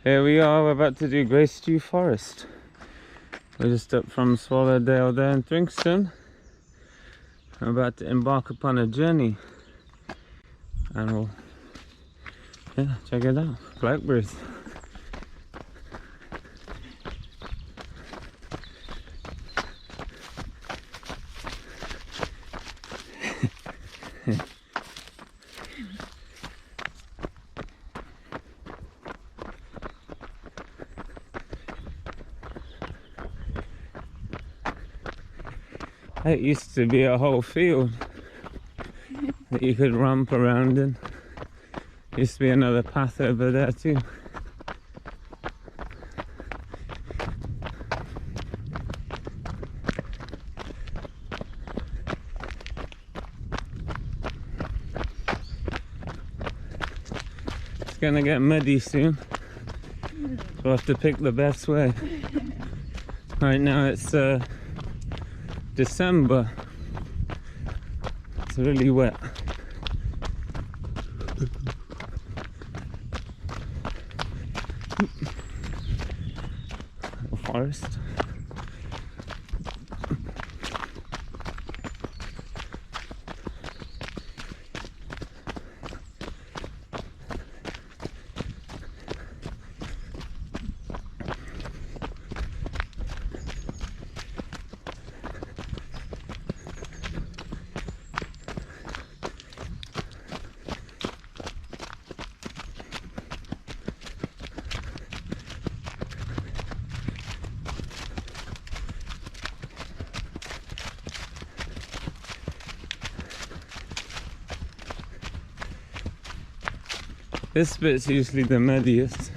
Here we are, we're about to do Grace Dieu Forest. We're just up from Swallowdale there in Thringstone. I'm about to embark upon a journey. And we'll, check it out. Blackberries. It used to be a whole field that you could romp around in. Used to be another path over there too. It's gonna get muddy soon, so we'll have to pick the best way. Right now it's December. It's really wet. Little forest. This bit's usually the muddiest.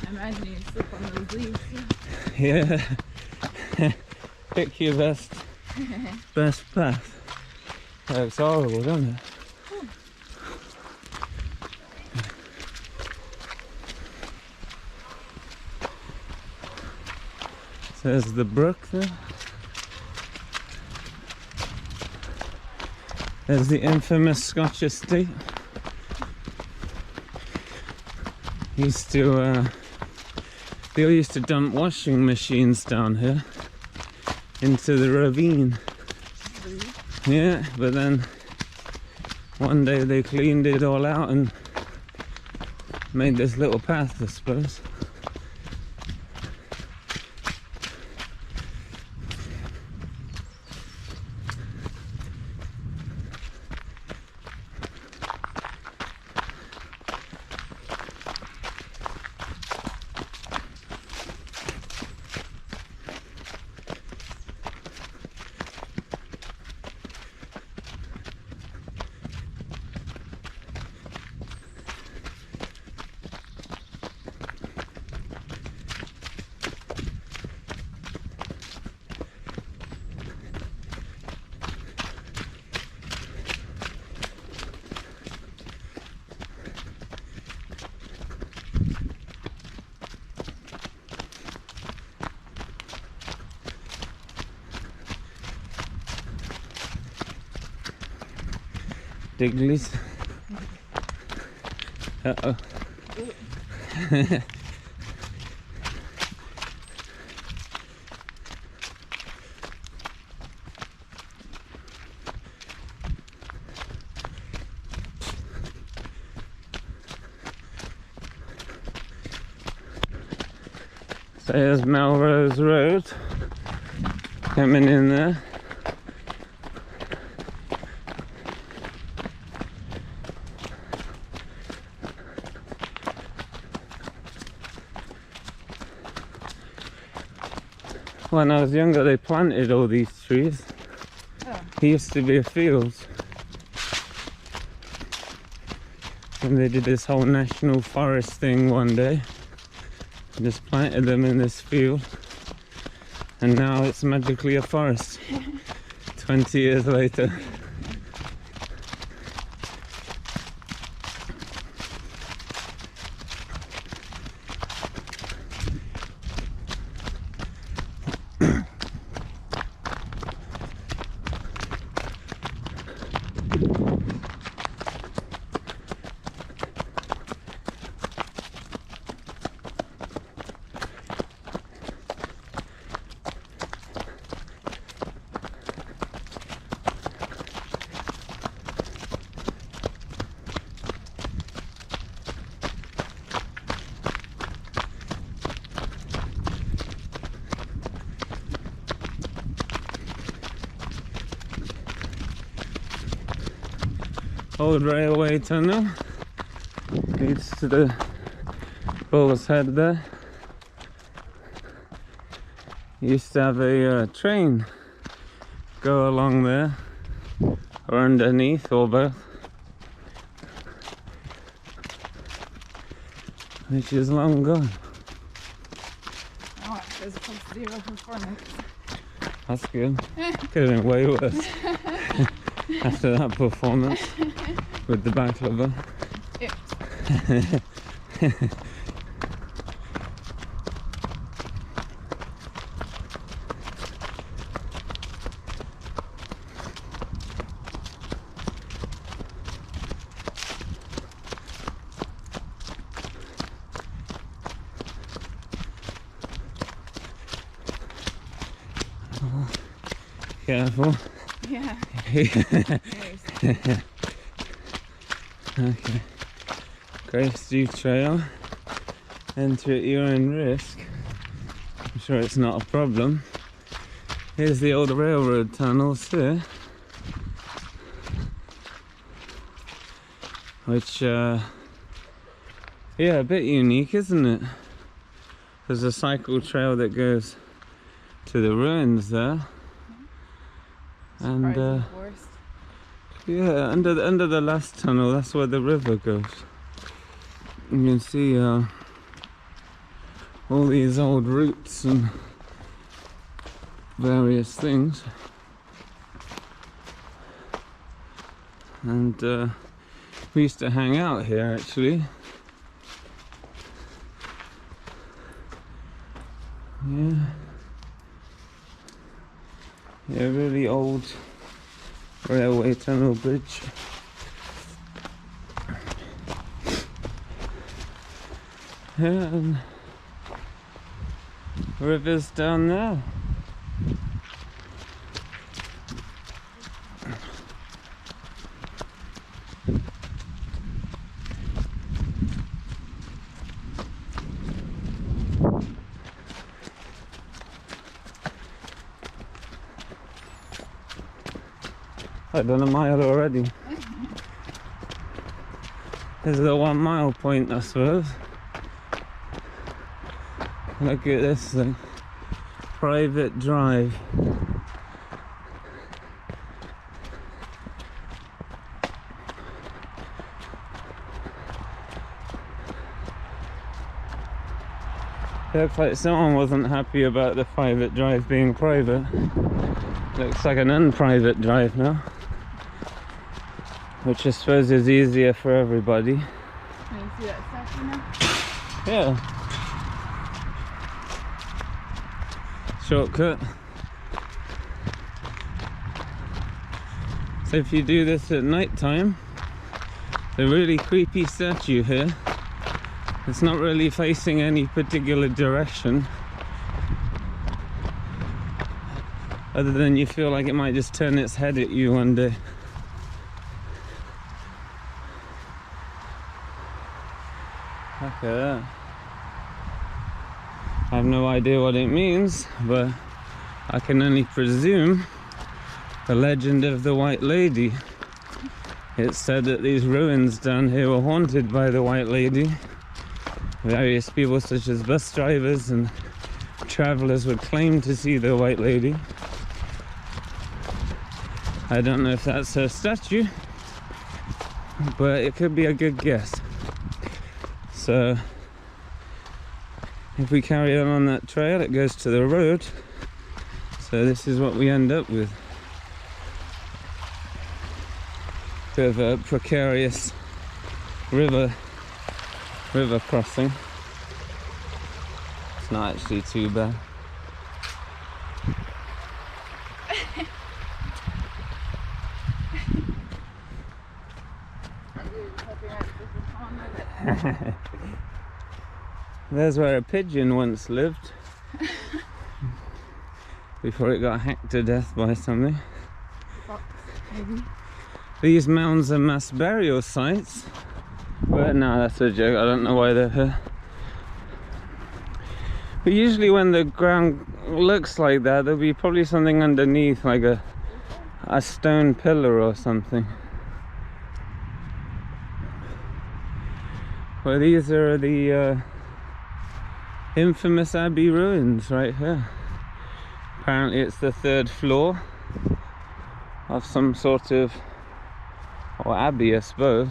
I imagine you slip on those leaves. Yeah. Pick your best path. That looks horrible, doesn't it? So there's the brook there. There's the infamous Scotch estate. They used to dump washing machines down here into the ravine. Yeah, but then one day they cleaned it all out and made this little path, I suppose. Digglies. Uh-oh. So here's Melrose Road coming in there. When I was younger, they planted all these trees. Oh. It used to be a field. And they did this whole national forest thing one day. Just planted them in this field. And now it's magically a forest. 20 years later. old railway tunnel. Leads to the Bull's Head there. Used to have a train go along there, or underneath, or both, which is long gone. Oh, it says post-zero performance. That's good. Could have been way worse after that performance with the baklava. Yeah. Careful. Yeah. Okay. Grace Dieu Trail. Enter at your own risk. I'm sure it's not a problem. Here's the old railroad tunnels here, which yeah, a bit unique, isn't it? There's a cycle trail that goes to the ruins there. And yeah, under the last tunnel, that's where the river goes. You can see all these old roots and various things. And we used to hang out here actually. Yeah. Yeah, really old railway tunnel bridge. Yeah, and river's down there. I've done a mile already. This is the 1 mile point, I suppose. Look at this thing. Private drive. Looks like someone wasn't happy about the private drive being private. Looks like an unprivate drive now, which I suppose is easier for everybody. Can you see that statue now? Yeah. Shortcut. So if you do this at night time, the really creepy statue here, it's not really facing any particular direction, other than you feel like it might just turn its head at you one day. Look at that. I have no idea what it means, but I can only presume the legend of the White Lady. It's said that these ruins down here were haunted by the White Lady. Various people such as bus drivers and travelers would claim to see the White Lady. I don't know if that's her statue, but it could be a good guess. So if we carry on that trail, it goes to the road. So this is what we end up with. Bit of a precarious river crossing. It's not actually too bad. There's where a pigeon once lived before it got hacked to death by something. Fox, maybe. These mounds are mass burial sites, but no, that's a joke. I don't know why they're here. But usually when the ground looks like that, there'll be probably something underneath, like a stone pillar or something. Well, these are the infamous Abbey Ruins right here. Apparently it's the 3rd floor of some sort of, or abbey I suppose.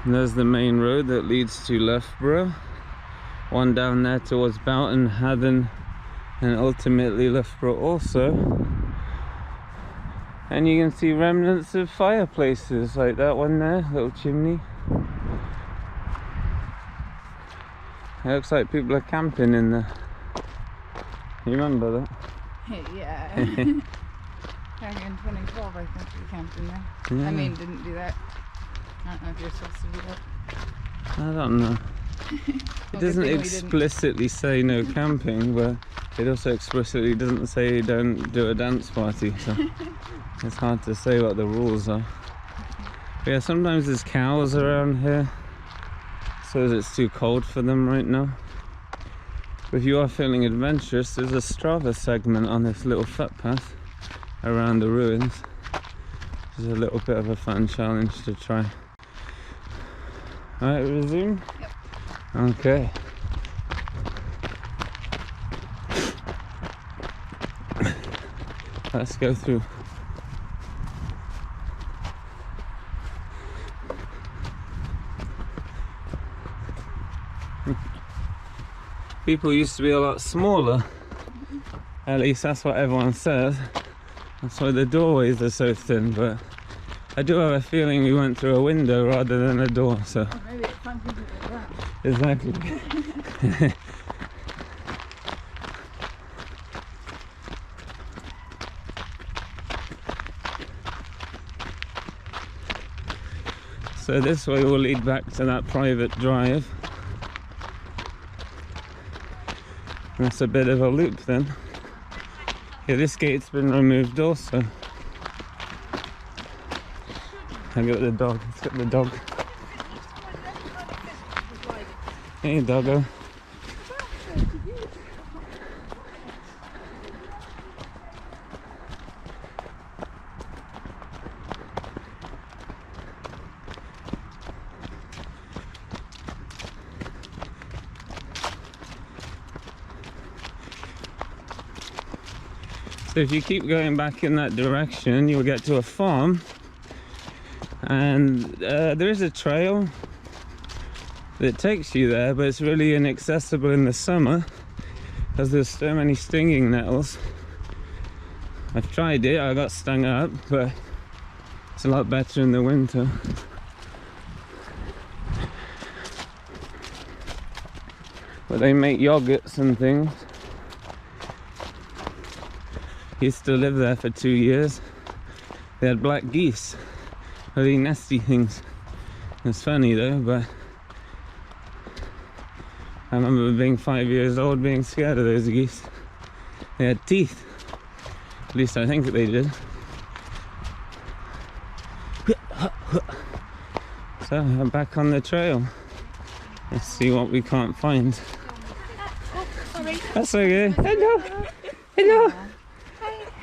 And there's the main road that leads to Loughborough. One down there towards Boughton, Haddon, and ultimately Loughborough also. And you can see remnants of fireplaces like that one there, little chimney. It looks like people are camping in there. You remember that? Yeah. Back in 2012 I think we camped in there. Yeah. I mean, didn't do that. I don't know if you're supposed to do that. I don't know. It doesn't explicitly say no camping, but it also explicitly doesn't say don't do a dance party, so it's hard to say what the rules are. But yeah, sometimes there's cows around here, so it's too cold for them right now. But if you are feeling adventurous, there's a Strava segment on this little footpath around the ruins. It's a little bit of a fun challenge to try. Alright, resume? Yep. Okay. Let's go through. People used to be a lot smaller. At least that's what everyone says. That's why the doorways are so thin, but I do have a feeling we went through a window rather than a door, so. Or maybe it's fun people like that. Exactly. So this way will lead back to that private drive. That's a bit of a loop then. Yeah, this gate's been removed also. I got the dog, it's got the dog. Hey doggo. So if you keep going back in that direction, you'll get to a farm, and there is a trail that takes you there, but it's really inaccessible in the summer because there's so many stinging nettles. I've tried it, I got stung up, but it's a lot better in the winter. But they make yogurts and things. Used to live there for 2 years. They had black geese, really nasty things. It's funny though, but I remember being 5 years old being scared of those geese. They had teeth, at least I think they did. So I'm back on the trail. Let's see what we can't find. That's okay. Hello. Hello.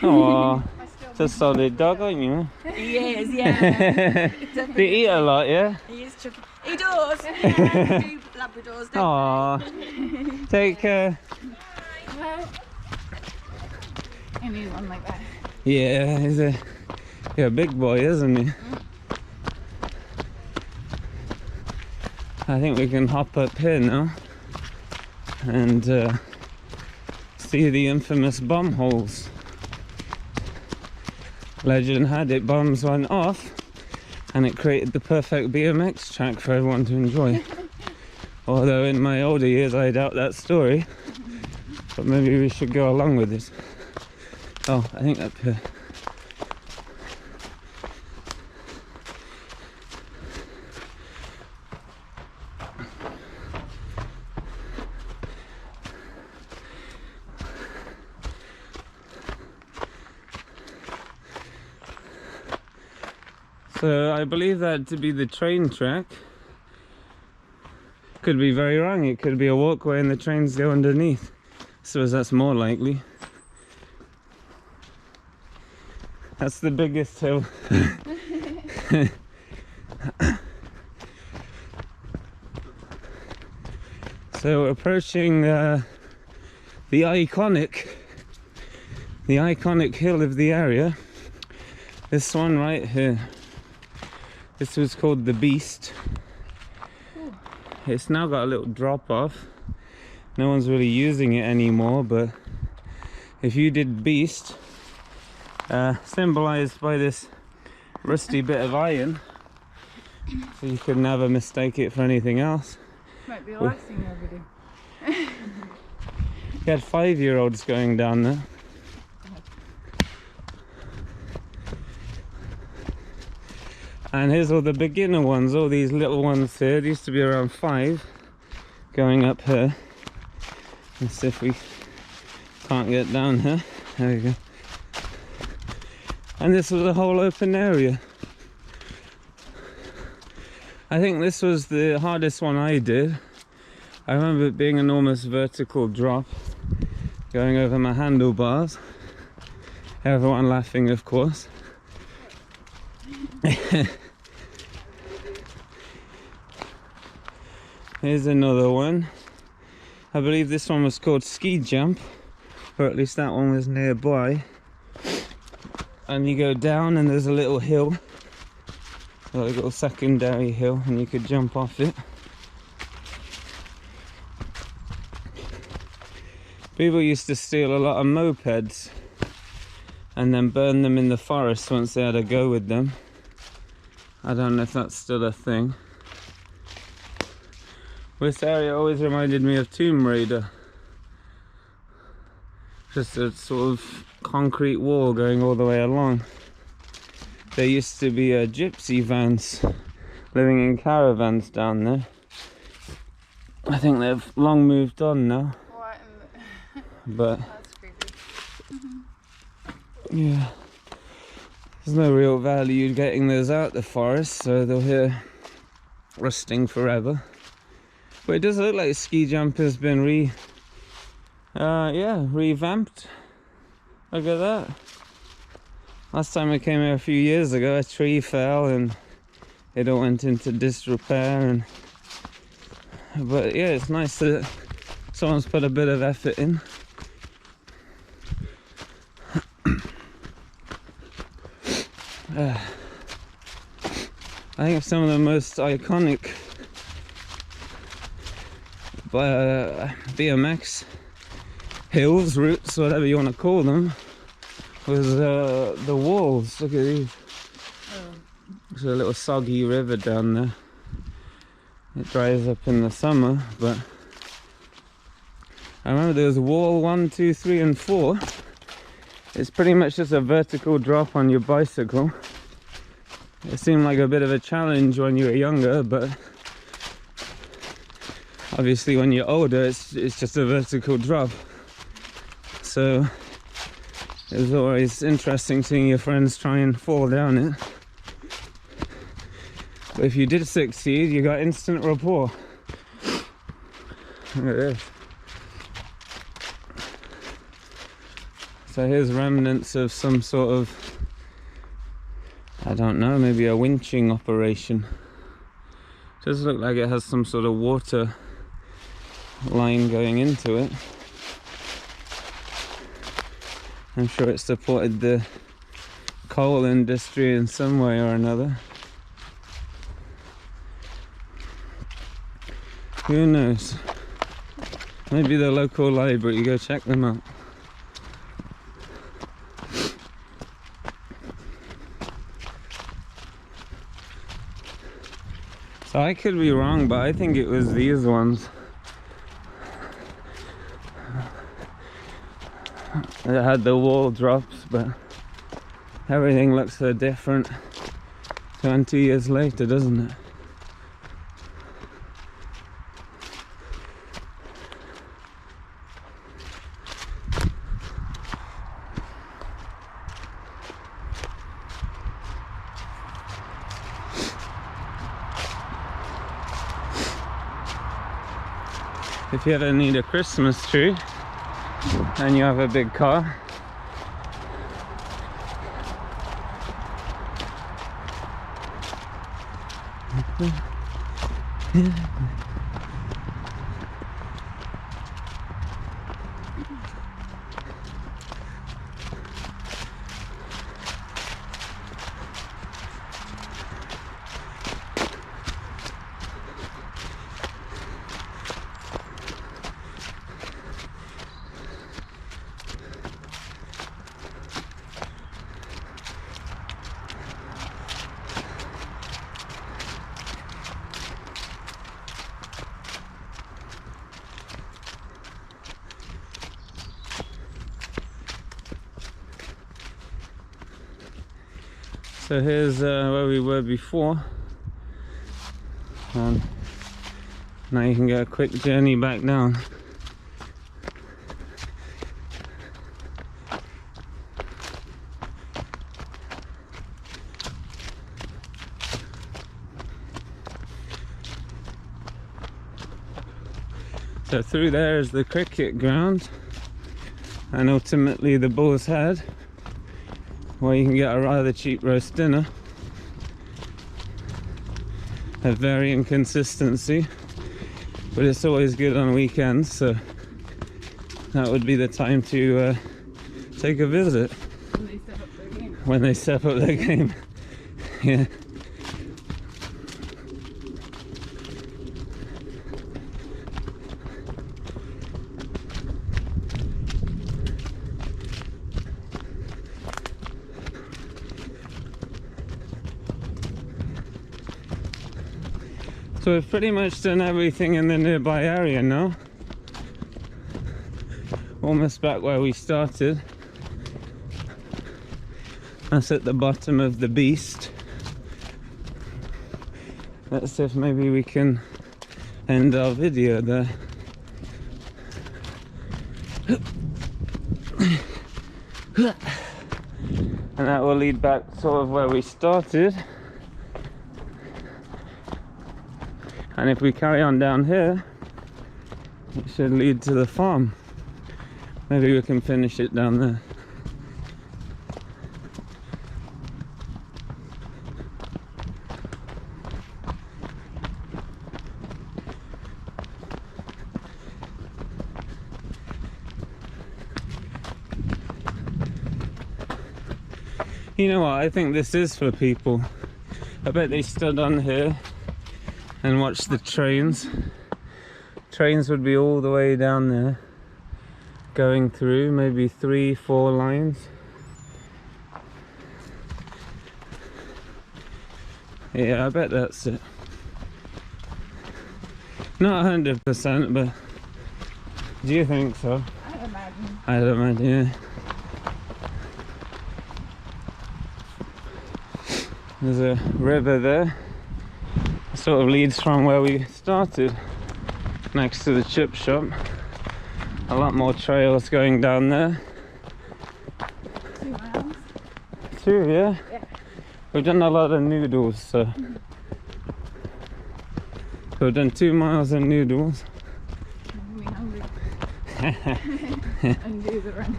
Oh, it's a solid dog, aren't you? He is, yeah. They eat a lot, yeah? He is chucky. He does. Yeah, they do Labradors, don't Aw, take care. I need one like that. Yeah, he's a big boy, isn't he? I think we can hop up here now and see the infamous bomb holes. Legend had it, bombs went off and it created the perfect BMX track for everyone to enjoy. Although in my older years I doubt that story, but maybe we should go along with this. Oh, I think up here. So I believe that to be the train track. Could be very wrong, it could be a walkway and the trains go underneath. So that's more likely. That's the biggest hill. So we're approaching the iconic hill of the area. This one right here. This was called the Beast. It's now got a little drop off. No one's really using it anymore, but if you did Beast, symbolized by this rusty bit of iron, so you could never mistake it for anything else. Might be the last thing you ever do. You had 5-year-olds going down there. And here's all the beginner ones, all these little ones here. They used to be around 5, going up here. Let's see if we can't get down here. There we go. And this was a whole open area. I think this was the hardest one I did. I remember it being an almost vertical drop, going over my handlebars. Everyone laughing, of course. Here's another one. I believe this one was called Ski Jump, or at least that one was nearby. And you go down and there's a little hill, a little secondary hill, and you could jump off it. People used to steal a lot of mopeds and then burn them in the forest once they had a go with them. I don't know if that's still a thing. This area always reminded me of Tomb Raider. Just a sort of concrete wall going all the way along. There used to be gypsy vans living in caravans down there. I think they've long moved on now. What? But That's creepy. yeah, there's no real value getting those out the forest, so they're here rusting forever. But it does look like Ski Jump has been revamped. Look at that. Last time I came here a few years ago, a tree fell and it all went into disrepair. But yeah, it's nice that someone's put a bit of effort in. I think some of the most iconic BMX hills, routes, whatever you want to call them, was the walls. Look at these. There's a little soggy river down there. It dries up in the summer, but I remember there was wall 1, 2, 3 and 4. It's pretty much just a vertical drop on your bicycle. It seemed like a bit of a challenge when you were younger, but obviously when you're older it's just a vertical drop. So it was always interesting seeing your friends try and fall down it. But if you did succeed, you got instant rapport. Look at this. So here's remnants of some sort of, I don't know, maybe a winching operation. Does look like it has some sort of water line going into it. I'm sure it supported the coal industry in some way or another. Who knows? Maybe the local library, go check them out. So I could be wrong, but I think it was these ones. It had the wall drops, but everything looks so different 20 years later, doesn't it? If you ever need a Christmas tree and you have a big car, So here's where we were before, and now you can get a quick journey back down. So through there is the cricket ground, and ultimately the Bull's Head, where you can get a rather cheap roast dinner of varying consistency, but it's always good on weekends, so that would be the time to take a visit when they step up their game. Yeah. So we've pretty much done everything in the nearby area now. Almost back where we started. That's at the bottom of the beast. Let's see if maybe we can end our video there. And that will lead back sort of where we started. And if we carry on down here, it should lead to the farm. Maybe we can finish it down there. You know what, I think this is for people. I bet they stood on here and watch the trains. Trains would be all the way down there, going through maybe 3-4 lines. Yeah, I bet that's it. Not 100%, but do you think so? I imagine. I'd imagine, yeah. There's a river there. Sort of leads from where we started, next to the chip shop. A lot more trails going down there. 2 miles. 2, yeah? Yeah. We've done a lot of noodles, so. So we've done 2 miles of noodles. Making me hungry. And do the run.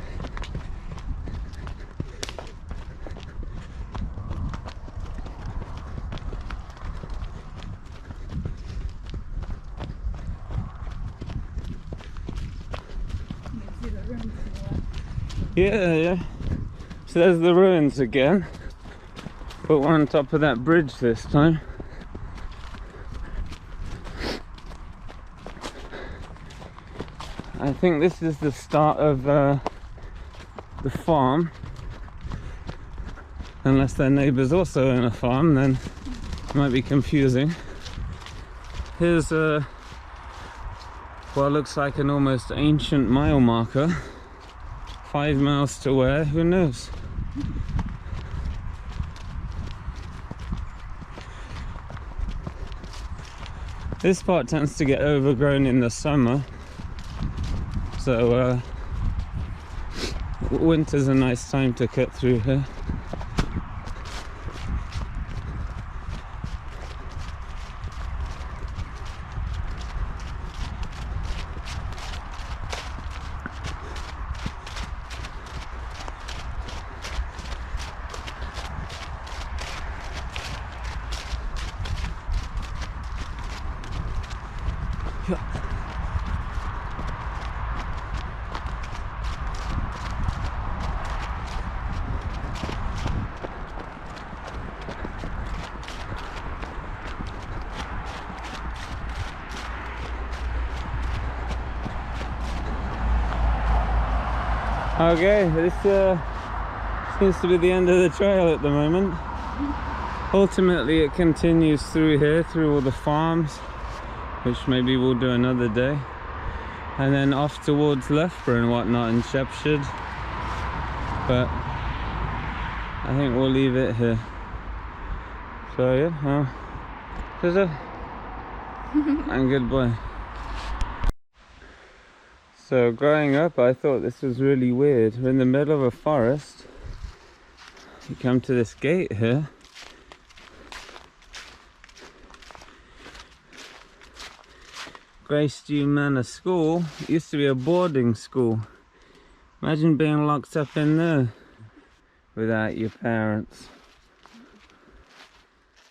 Yeah, yeah. So there's the ruins again, but we're on top of that bridge this time. I think this is the start of the farm, unless their neighbours also own a farm, then it might be confusing. Here's what looks like an almost ancient mile marker. 5 miles to where? Who knows? This part tends to get overgrown in the summer, so winter's a nice time to cut through here. Okay, this seems to be the end of the trail at the moment. Ultimately it continues through here, through all the farms, which maybe we'll do another day, and then off towards Loughborough and whatnot in Shepshed, but I think we'll leave it here. So yeah, and goodbye. So growing up I thought this was really weird. We're in the middle of a forest, you come to this gate here, Grace Dieu Manor School. It used to be a boarding school. Imagine being locked up in there without your parents.